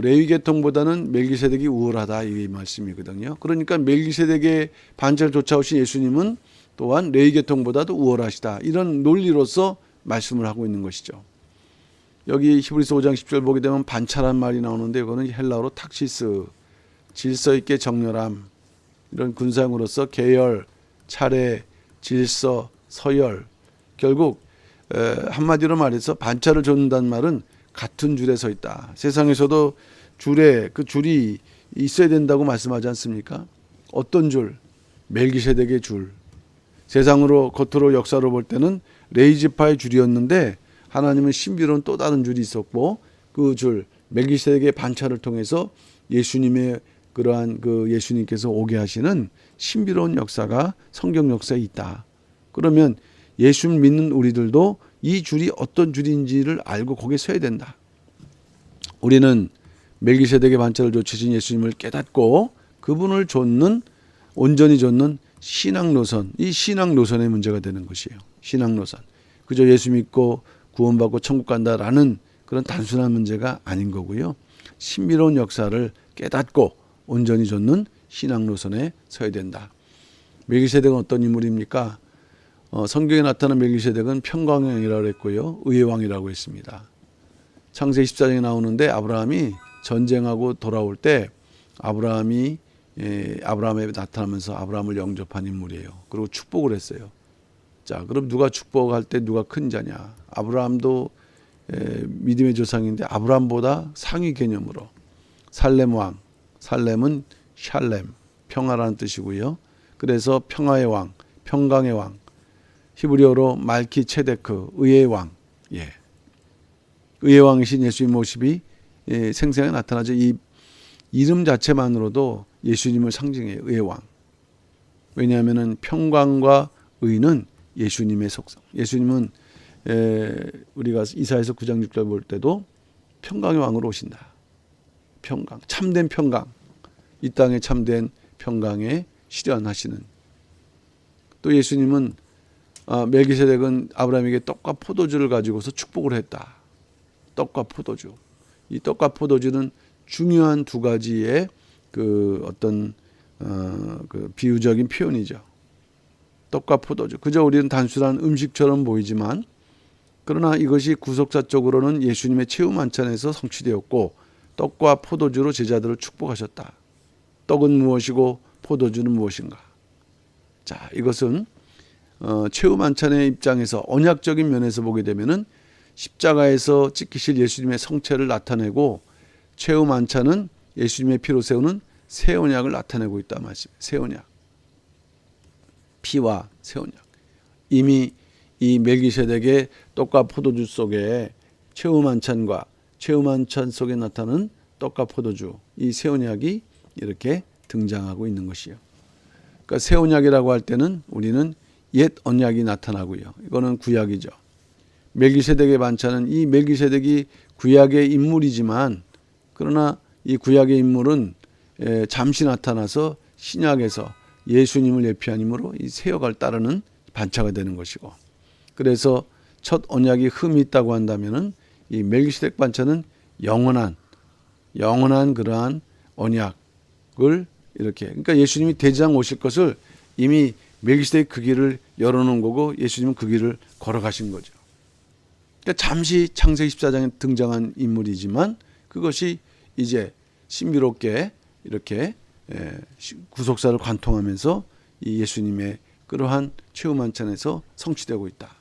레위 계통보다는 멜기세덱이 우월하다 이 말씀이거든요. 그러니까 멜기세덱의 반차를 좇아오신 예수님은 또한 레위 계통보다도 우월하시다. 이런 논리로서 말씀을 하고 있는 것이죠. 여기 히브리서 5장 10절 보게 되면 반차란 말이 나오는데 이거는 헬라어로 탁시스, 질서 있게 정렬함, 이런 군사형으로서 계열, 차례, 질서, 서열, 결국 한마디로 말해서 반차를 줬는다는 말은 같은 줄에 서 있다. 세상에서도 줄에 그 줄이 있어야 된다고 말씀하지 않습니까? 어떤 줄? 멜기세덱의 줄. 세상으로 겉으로 역사로 볼 때는 레위지파의 줄이었는데 하나님은 신비로운 또 다른 줄이 있었고 그 줄 멜기세덱의 반차를 통해서 예수님의 그러한 그 예수님께서 오게 하시는 신비로운 역사가 성경 역사에 있다. 그러면 예수 믿는 우리들도 이 줄이 어떤 줄인지를 알고 거기에 서야 된다. 우리는 멜기세덱의 반차를 좇으신 예수님을 깨닫고 그분을 온전히 좇는 신앙 노선, 이 신앙 노선의 문제가 되는 것이에요. 신앙 노선. 그저 예수 믿고 구원받고 천국 간다라는 그런 단순한 문제가 아닌 거고요. 신비로운 역사를 깨닫고 온전히 좇는 신앙 노선에 서야 된다. 멜기세덱은 어떤 인물입니까? 성경에 나타난 멜기세덱은 평강왕이라고 했고요. 의의 왕이라고 했습니다. 창세기 14장에 나오는데 아브라함이 전쟁하고 돌아올 때 아브라함에 나타나면서 아브라함을 영접한 인물이에요. 그리고 축복을 했어요. 자, 그럼 누가 축복할 때 누가 큰 자냐? 아브라함도 믿음의 조상인데 아브라함보다 상위 개념으로 살렘 왕, 살렘은 샬렘, 평화라는 뜻이고요. 그래서 평화의 왕, 평강의 왕, 히브리어로 말키체데크, 의의 왕. 예. 의의 왕이신 예수님 모습이 생생하게 나타나죠. 이 이름 자체만으로도 예수님을 상징해요. 의의 왕. 왜냐하면 평강과 의는 예수님의 속성. 예수님은 우리가 이사야서 9장 6절 볼 때도 평강의 왕으로 오신다. 평강, 참된 평강. 이 땅에 참된 평강에 실현하시는. 또 예수님은 멜기세덱은 아브라함에게 떡과 포도주를 가지고서 축복을 했다. 떡과 포도주. 이 떡과 포도주는 중요한 두 가지의 그 어떤 그 비유적인 표현이죠. 떡과 포도주. 그저 우리는 단순한 음식처럼 보이지만 그러나 이것이 구속사적으로는 예수님의 체험 만찬에서 성취되었고 떡과 포도주로 제자들을 축복하셨다. 떡은 무엇이고 포도주는 무엇인가? 자, 이것은 최후 만찬의 입장에서 언약적인 면에서 보게 되면은 십자가에서 찍히실 예수님의 성체를 나타내고 최후 만찬은 예수님의 피로 세우는 새 언약을 나타내고 있다 말씀. 새 언약. 피와 새 언약. 이미 이 멜기세덱의 떡과 포도주 속에 최후 만찬과 최후 만찬 속에 나타나는 떡과 포도주 이 새 언약이 이렇게 등장하고 있는 것이요. 그러니까 새 언약이라고 할 때는 우리는 옛 언약이 나타나고요. 이거는 구약이죠. 멜기세덱의 반차는 이 멜기세덱이 구약의 인물이지만 그러나 이 구약의 인물은 잠시 나타나서 신약에서 예수님을 예표한 힘으로 이 세역을 따르는 반차가 되는 것이고 그래서 첫 언약이 흠이 있다고 한다면은 이 멜기세덱 반차는 영원한 그러한 언약을 이렇게 그러니까 예수님이 대장 오실 것을 이미 멜기세덱 그 길을 열어놓은 거고 예수님은 그 길을 걸어가신 거죠. 그러니까 잠시 창세기 14장에 등장한 인물이지만 그것이 이제 신비롭게 이렇게 구속사를 관통하면서 이 예수님의 그러한 최후 만찬에서 성취되고 있다.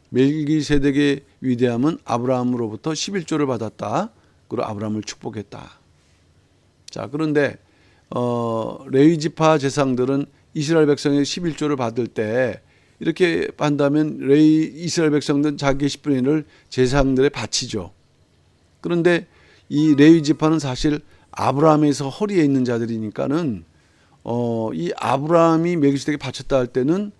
멜기세덱의 위대함은 아브라함으로부터 11조를 받았다. 그리고 아브라함을 축복했다. 자, 그런데 레위지파 제사장들은 이스라엘 백성의 11조를 받을 때 이렇게 한다면 이스라엘 백성들은 자기의 10분의 1을 제사장들에 바치죠. 그런데 이 레위 지파는 사실 아브라함에서 허리에 있는 자들이니까는 이 아브라함이 멜기세덱에 바쳤다 할 때는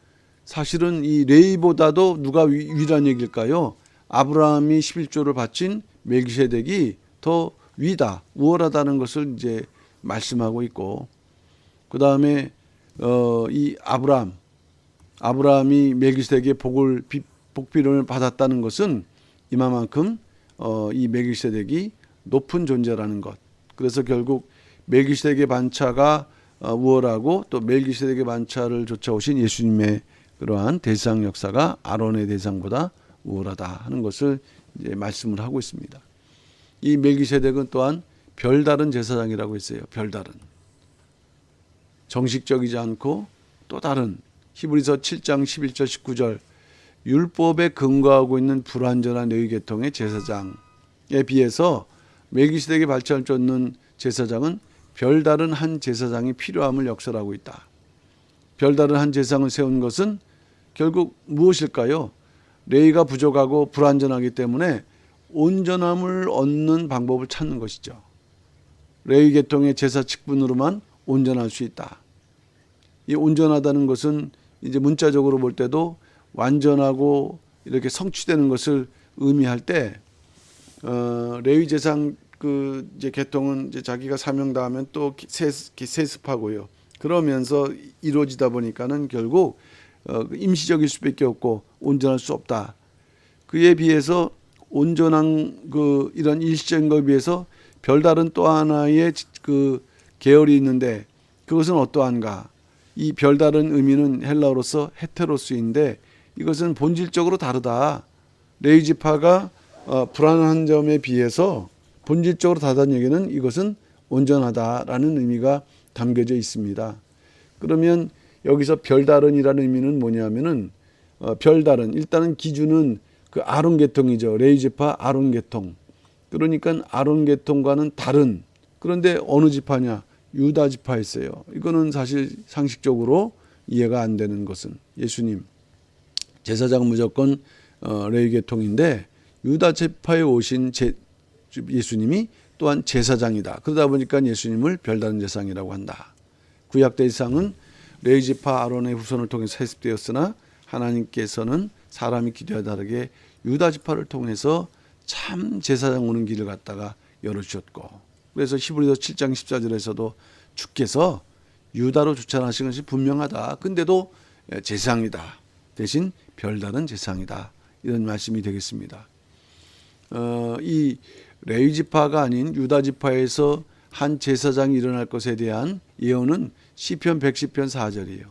사실은 이 레위보다도 누가 위란 얘기일까요? 아브라함이 11조를 바친 멜기세덱이 더 위다, 우월하다는 것을 이제 말씀하고 있고 그 다음에 이 아브라함이 멜기세덱의 복비론을 받았다는 것은 이만큼 이 멜기세덱이 높은 존재라는 것. 그래서 결국 멜기세덱의 반차가 우월하고 또 멜기세덱의 반차를 쫓아오신 예수님의 그러한 대상 역사가 아론의 대상보다 우월하다 하는 것을 이제 말씀을 하고 있습니다. 이 멜기세덱은 또한 별다른 제사장이라고 했어요. 별다른. 정식적이지 않고 또 다른 히브리서 7장 11절 19절 율법에 근거하고 있는 불완전한 레위 계통의 제사장에 비해서 멜기세덱의 발전을 쫓는 제사장은 별다른 한 제사장이 필요함을 역설하고 있다. 별다른 한 제사장을 세운 것은 결국 무엇일까요? 레위가 부족하고 불완전하기 때문에 온전함을 얻는 방법을 찾는 것이죠. 레위 계통의 제사 직분으로만 온전할 수 있다. 이 온전하다는 것은 이제 문자적으로 볼 때도 완전하고 이렇게 성취되는 것을 의미할 때 레위 제사장 그 이제 계통은 이제 자기가 사명다하면 또 세습하고요. 그러면서 이루어지다 보니까는 결국 임시적일 수밖에 없고 온전할 수 없다. 그에 비해서 온전한 그 이런 일시적인 것에 비해서 별다른 또 하나의 그 계열이 있는데 그것은 어떠한가? 이 별다른 의미는 헬라어로서 헤테로스인데 이것은 본질적으로 다르다. 레위 지파가 불완한 점에 비해서 본질적으로 다르다는 얘기는 이것은 온전하다라는 의미가 담겨져 있습니다. 그러면 여기서 별다른이라는 의미는 뭐냐면은 별다른 일단은 기준은 그 아론 계통이죠. 레위 지파 아론 계통. 그러니까 아론 계통과는 다른 그런데 어느 지파냐? 유다 지파였어요. 이거는 사실 상식적으로 이해가 안 되는 것은 예수님 제사장은 무조건 레위 계통인데 유다 지파에 오신 예수님이 또한 제사장이다. 그러다 보니까 예수님을 별다른 제사장이라고 한다. 구약 대상은 레위 지파 아론의 후손을 통해서 세습되었으나 하나님께서는 사람이 기도와 다르게 유다 지파를 통해서 참 제사장 오는 길을 갖다가 열어주셨고 그래서 히브리서 7장 14절에서도 주께서 유다로 추천하신 것이 분명하다. 근데도 제사장이다. 대신 별다른 제사장이다. 이런 말씀이 되겠습니다. 이 레위 지파가 아닌 유다 지파에서 한 제사장이 일어날 것에 대한 예언은 시편 110편 4절이에요.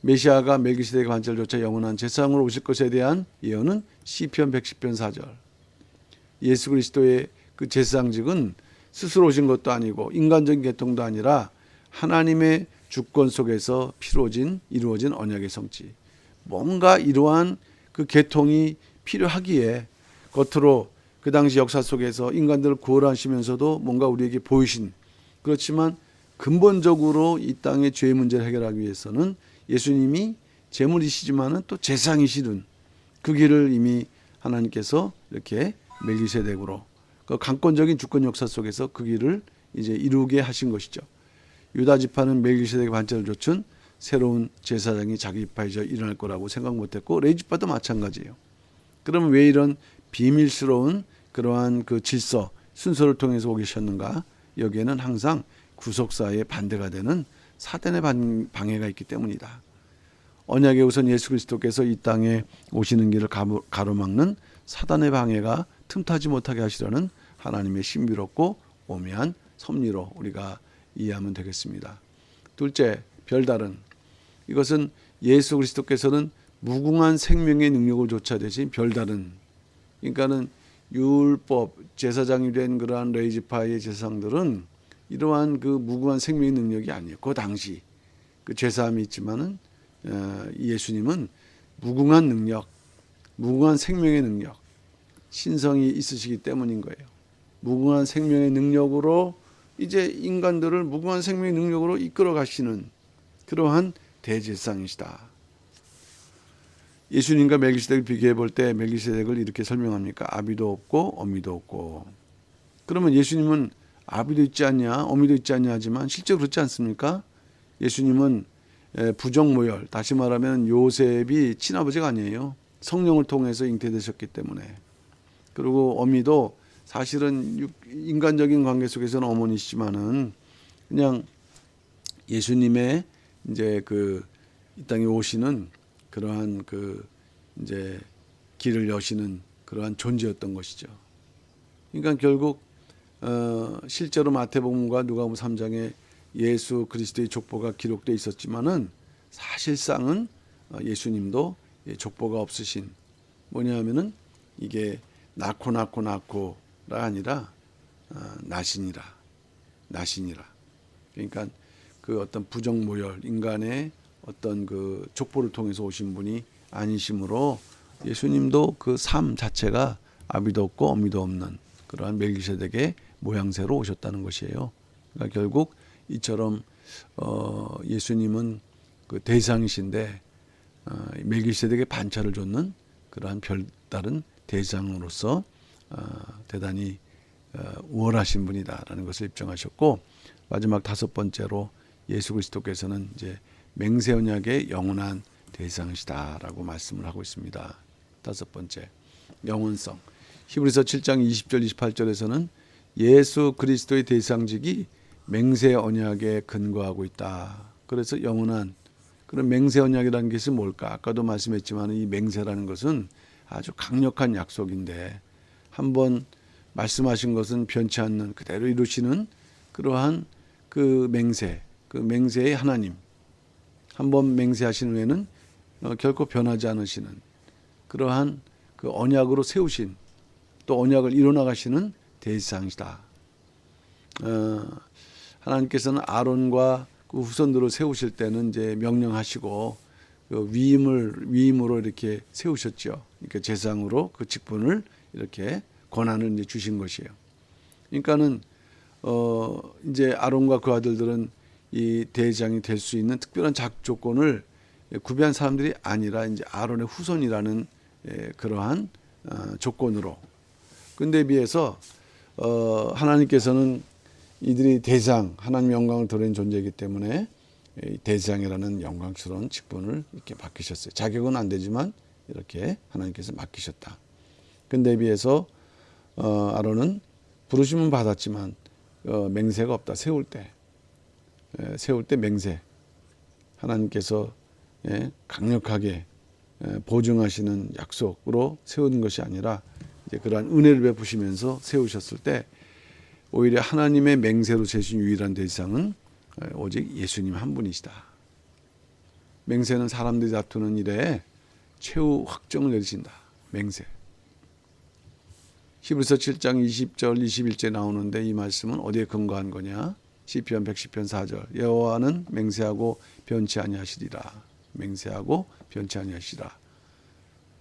메시아가 멜기세덱의 관절을 쫓아 영원한 제사장으로 오실 것에 대한 예언은 시편 110편 4절. 예수 그리스도의 그 제사장직은 스스로 오신 것도 아니고 인간적인 계통도 아니라 하나님의 주권 속에서 이루어진 언약의 성취. 뭔가 이러한 그 계통이 필요하기에 겉으로 그 당시 역사 속에서 인간들을 구원하시면서도 뭔가 우리에게 보이신 그렇지만 근본적으로 이 땅의 죄의 문제를 해결하기 위해서는 예수님이 제물이시지만은 또 제사장이시는 그 길을 이미 하나님께서 이렇게 멜기세덱으로 그 강권적인 주권 역사 속에서 그 길을 이제 이루게 하신 것이죠. 유다 지파는 멜기세덱의 관절을 좇은 새로운 제사장이 자기 지파에서 일어날 거라고 생각 못했고 레위 지파도 마찬가지예요. 그러면 왜 이런 비밀스러운 그러한 그 질서 순서를 통해서 오게 하셨는가? 여기에는 항상 구속사의 반대가 되는 사단의 방해가 있기 때문이다. 언약의 우선 예수 그리스도께서 이 땅에 오시는 길을 가로막는 사단의 방해가 틈타지 못하게 하시려는 하나님의 신비롭고 오묘한 섭리로 우리가 이해하면 되겠습니다. 둘째, 별다른. 이것은 예수 그리스도께서는 무궁한 생명의 능력을 조차 되신 별다른. 그러니까는 율법 제사장이 된 그러한 레위 지파의 제사장들은 이러한 그 무궁한 생명의 능력이 아니에요. 그 당시 그 죄사함이 있지만은 예수님은 무궁한 능력, 무궁한 생명의 능력, 신성이 있으시기 때문인 거예요. 무궁한 생명의 능력으로 이제 인간들을 무궁한 생명의 능력으로 이끌어 가시는 그러한 대제사장이시다. 예수님과 멜기세덱을 비교해 볼 때 멜기세덱을 이렇게 설명합니까? 아비도 없고 어미도 없고. 그러면 예수님은 아비도 있지 않냐, 어미도 있지 않냐 하지만 실제로 그렇지 않습니까? 예수님은 부정모열, 다시 말하면 요셉이 친아버지가 아니에요. 성령을 통해서 잉태되셨기 때문에. 그리고 어미도 사실은 인간적인 관계 속에서는 어머니시지만은 그냥 예수님의 이제 그 이 땅에 오시는 그러한 그 이제 길을 여시는 그러한 존재였던 것이죠. 그러니까 결국 실제로 마태복음과 누가복음 3장에 예수 그리스도의 족보가 기록되어 있었지만은 사실상은 예수님도 족보가 없으신 뭐냐면은 이게 낳고가 아니라 나신이라. 그러니까 그 어떤 부정모열 인간의 어떤 그 족보를 통해서 오신 분이 아니시므로 예수님도 그 삶 자체가 아비도 없고 어미도 없는 그러한 멜기세덱의 모양새로 오셨다는 것이에요. 그러니까 결국 이처럼 예수님은 그 대상이신데 멜기세덱의 반차를 줬는 그러한 별다른 대상으로서 대단히 우월하신 분이다라는 것을 입증하셨고, 마지막 다섯 번째로 예수 그리스도께서는 이제 맹세 언약의 영원한 대상이시다라고 말씀을 하고 있습니다. 다섯 번째, 영원성. 히브리서 7장 20절 28절에서는 예수 그리스도의 대상직이 맹세 언약에 근거하고 있다. 그래서 영원한 그런 맹세 언약이라는 것이 뭘까? 아까도 말씀했지만 이 맹세라는 것은 아주 강력한 약속인데, 한번 말씀하신 것은 변치 않는 그대로 이루시는 그러한 그 맹세의 하나님, 한번 맹세하신 후에는 결코 변하지 않으시는 그러한 그 언약으로 세우신, 또 언약을 이뤄나가시는 대상이다. 하나님께서는 아론과 그 후손들을 세우실 때는 이제 명령하시고 그 위임으로 이렇게 세우셨죠. 그러니까 제상으로 그 직분을 이렇게 권한을 이제 주신 것이에요. 그러니까는 이제 아론과 그 아들들은 이 대장이 될 수 있는 특별한 조건을 구비한 사람들이 아니라 이제 아론의 후손이라는 그러한 조건으로. 근데 비해서 하나님께서는 이들이 대상, 하나님 영광을 드러낸 존재이기 때문에 대상이라는 영광스러운 직분을 이렇게 맡기셨어요. 자격은 안 되지만 이렇게 하나님께서 맡기셨다. 근데 비해서 아론은 부르심은 받았지만 맹세가 없다. 세울 때 맹세. 하나님께서 강력하게 보증하시는 약속으로 세우는 것이 아니라 이제 그러한 은혜를 베푸시면서 세우셨을 때 오히려 하나님의 맹세로 세신 유일한 대상은 오직 예수님 한 분이시다. 맹세는 사람들이 다투는 일에 최후 확정을 내리신다. 맹세. 히브리서 7장 20절 21절에 나오는데 이 말씀은 어디에 근거한 거냐? 시편 110편 4절. 여호와는 맹세하고 변치 아니하시리라. 맹세하고 변치 아니하시리라.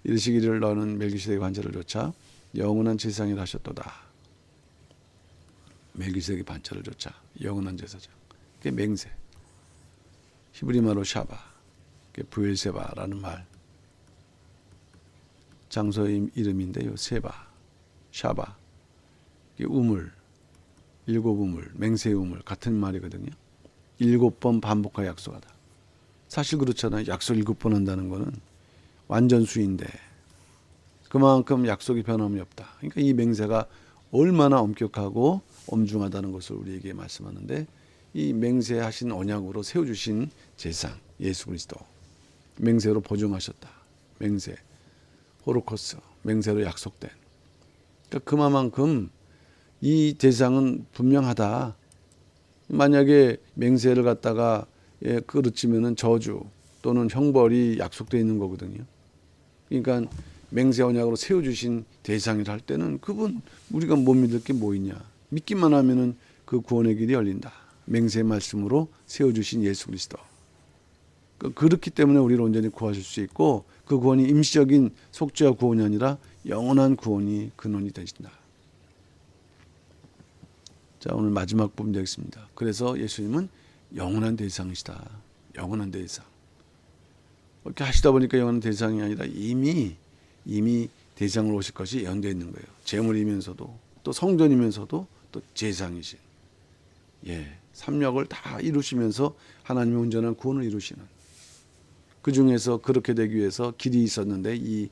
이르시기를 너는 멜기세덱의 반차를 조차 영원한 제사장이라 하셨도다. 멜기세덱의 반차를 조차 영원한 제사장. 그게 맹세. 히브리말로 샤바. 그게 부엘세바라는 말. 장소의 이름인데요. 세바, 샤바. 이게 우물, 일곱 우물, 맹세의 우물 같은 말이거든요. 7번 반복하여 약속하다. 사실 그렇잖아요. 약속 7번 한다는 거는 완전 수인데 그만큼 약속이 변함이 없다. 그러니까 이 맹세가 얼마나 엄격하고 엄중하다는 것을 우리에게 말씀하는데, 이 맹세하신 언약으로 세워주신 제상 예수 그리스도, 맹세로 보증하셨다. 맹세, 호로코스, 맹세로 약속된. 그러니까 그만큼 이 대상은 분명하다. 만약에 맹세를 갖다가 그르치면은 저주 또는 형벌이 약속되어 있는 거거든요. 그러니까 맹세 언약으로 세워주신 대상이라 할 때는 그분 우리가 못 믿을 게 뭐 있냐. 믿기만 하면은 그 구원의 길이 열린다. 맹세 말씀으로 세워주신 예수 그리스도. 그렇기 때문에 우리를 온전히 구하실 수 있고, 그 구원이 임시적인 속죄와 구원이 아니라 영원한 구원이 근원이 되신다. 자, 오늘 마지막 부분 되겠습니다. 그래서 예수님은 영원한 대상이시다. 영원한 대상. 이렇게 하시다 보니까 영원한 대상이 아니라 이미 대상으로 오실 것이 예언되어 있는 거예요. 제물이면서도 또 성전이면서도 또 제상이신. 삼력을 다 이루시면서 하나님의 온전한 구원을 이루시는. 그 중에서 그렇게 되기 위해서 길이 있었는데 이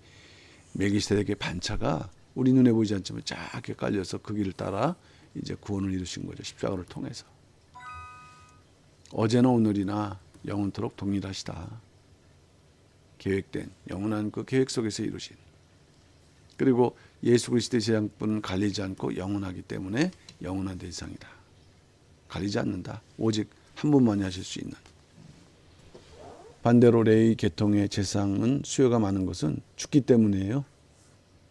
멜기세덱의 반차가 우리 눈에 보이지 않지만 작게 깔려서 그 길을 따라 이제 구원을 이루신 거죠. 십자가를 통해서. 어제나 오늘이나 영원토록 동일하시다. 계획된 영원한 그 계획 속에서 이루신. 그리고 예수 그리스도의 제장뿐은 갈리지 않고 영원하기 때문에 영원한 대상이다. 가리지 않는다. 오직 한 분만이 하실 수 있는. 반대로 레위 계통의 제상은 수요가 많은 것은 죽기 때문이에요.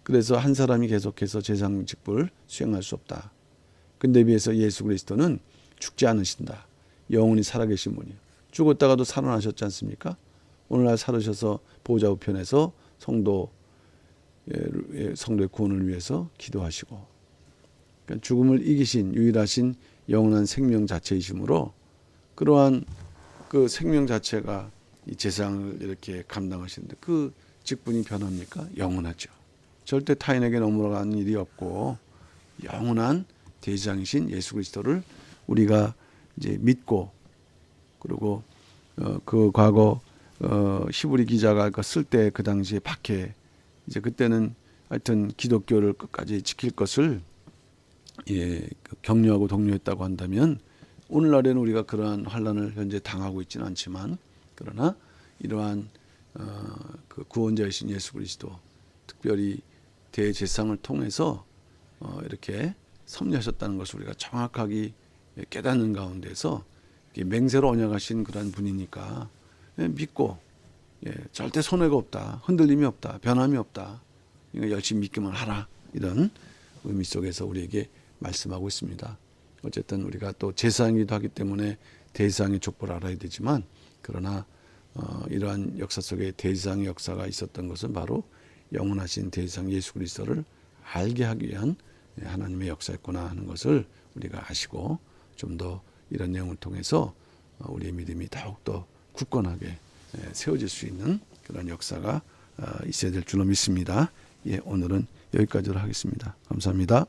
그래서 한 사람이 계속해서 제상 직분을 수행할 수 없다. 근데 비해서 예수 그리스도는 죽지 않으신다. 영원히 살아계신 분이요. 죽었다가도 살아나셨지 않습니까? 오늘날 살으셔서 보좌 우편에서 성도의 구원을 위해서 기도하시고, 그러니까 죽음을 이기신 유일하신 영원한 생명 자체이시므로 그러한 그 생명 자체가 이 재상을 이렇게 감당하시는데 그 직분이 변합니까? 영원하죠. 절대 타인에게 넘어가는 일이 없고 영원한 대제사장이신 예수 그리스도를 우리가 이제 믿고, 그리고 그 과거 히브리 기자가 쓸 때 그 당시에 박해, 이제 그때는 하여튼 기독교를 끝까지 지킬 것을 격려하고 독려했다고 한다면, 오늘날에는 우리가 그러한 환란을 현재 당하고 있지는 않지만, 그러나 이러한 그 구원자이신 예수 그리스도, 특별히 대제사장을 통해서 이렇게 섭리하셨다는 것을 우리가 정확하게 깨닫는 가운데서 맹세로 언약하신 그런 분이니까 믿고, 절대 손해가 없다, 흔들림이 없다, 변함이 없다, 열심히 믿기만 하라, 이런 의미 속에서 우리에게 말씀하고 있습니다. 어쨌든 우리가 또 제사장이기도 하기 때문에 대제사장의 족보를 알아야 되지만, 그러나 이러한 역사 속에 대제사장의 역사가 있었던 것은 바로 영원하신 대제사장 예수 그리스도를 알게 하기 위한 하나님의 역사였구나 하는 것을 우리가 아시고, 좀 더 이런 내용을 통해서 우리의 믿음이 더욱더 굳건하게 세워질 수 있는 그런 역사가 있어야 될 줄로 믿습니다. 오늘은 여기까지로 하겠습니다. 감사합니다.